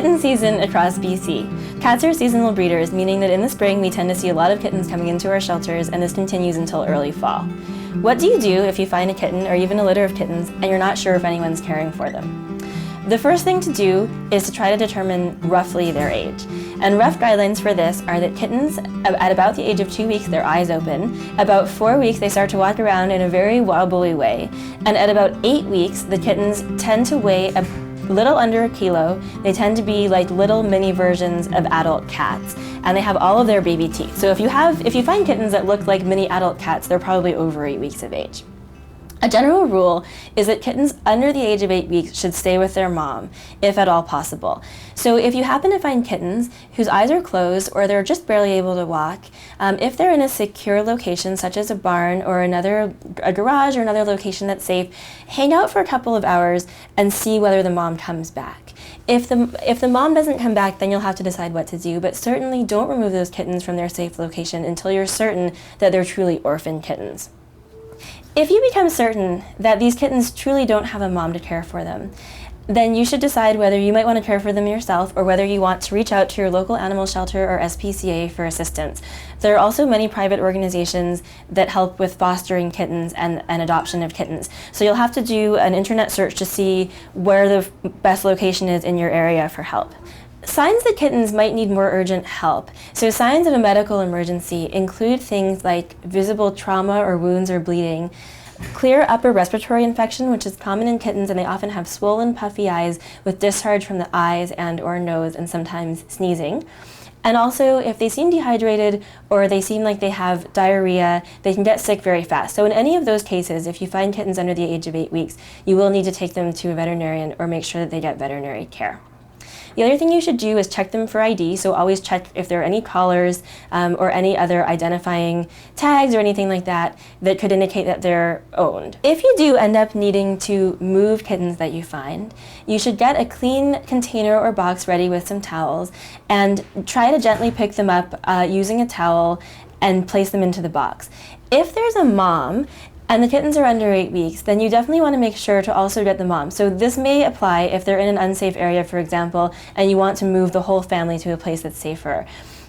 kitten season across BC. Cats are seasonal breeders, meaning that in the spring we tend to see a lot of kittens coming into our shelters, and this continues until early fall. What do you do if you find a kitten or even a litter of kittens and you're not sure if anyone's caring for them? The first thing to do is to try to determine roughly their age. And rough guidelines for this are that kittens, at about the age of 2 weeks, their eyes open. About 4 weeks, they start to walk around in a very wobbly way. And at about 8 weeks, the kittens tend to weigh a little under a kilo. They tend to be like little mini versions of adult cats, and they have all of their baby teeth. So if you find kittens that look like mini adult cats, they're probably over 8 weeks of age. A general rule is that kittens under the age of 8 weeks should stay with their mom, if at all possible. So if you happen to find kittens whose eyes are closed or they're just barely able to walk, if they're in a secure location such as a barn or a garage or another location that's safe, hang out for a couple of hours and see whether the mom comes back. If the mom doesn't come back, then you'll have to decide what to do, but certainly don't remove those kittens from their safe location until you're certain that they're truly orphan kittens. If you become certain that these kittens truly don't have a mom to care for them, then you should decide whether you might want to care for them yourself or whether you want to reach out to your local animal shelter or SPCA for assistance. There are also many private organizations that help with fostering kittens and adoption of kittens. So you'll have to do an internet search to see where the best location is in your area for help. Signs that kittens might need more urgent help. So signs of a medical emergency include things like visible trauma or wounds or bleeding, clear upper respiratory infection, which is common in kittens, and they often have swollen, puffy eyes with discharge from the eyes and or nose and sometimes sneezing. And also, if they seem dehydrated or they seem like they have diarrhea, they can get sick very fast. So in any of those cases, if you find kittens under the age of 8 weeks, you will need to take them to a veterinarian or make sure that they get veterinary care. The other thing you should do is check them for ID, so always check if there are any collars or any other identifying tags or anything like that that could indicate that they're owned. If you do end up needing to move kittens that you find, you should get a clean container or box ready with some towels and try to gently pick them up using a towel and place them into the box. If there's a mom and the kittens are under 8 weeks, then you definitely want to make sure to also get the mom. So this may apply if they're in an unsafe area, for example, and you want to move the whole family to a place that's safer.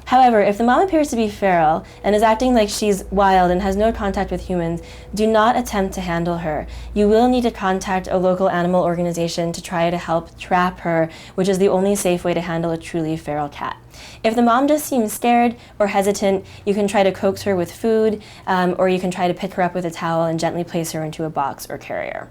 However, if the mom appears to be feral and is acting like she's wild and has no contact with humans, do not attempt to handle her. You will need to contact a local animal organization to try to help trap her, which is the only safe way to handle a truly feral cat. If the mom just seems scared or hesitant, you can try to coax her with food, or you can try to pick her up with a towel and gently place her into a box or carrier.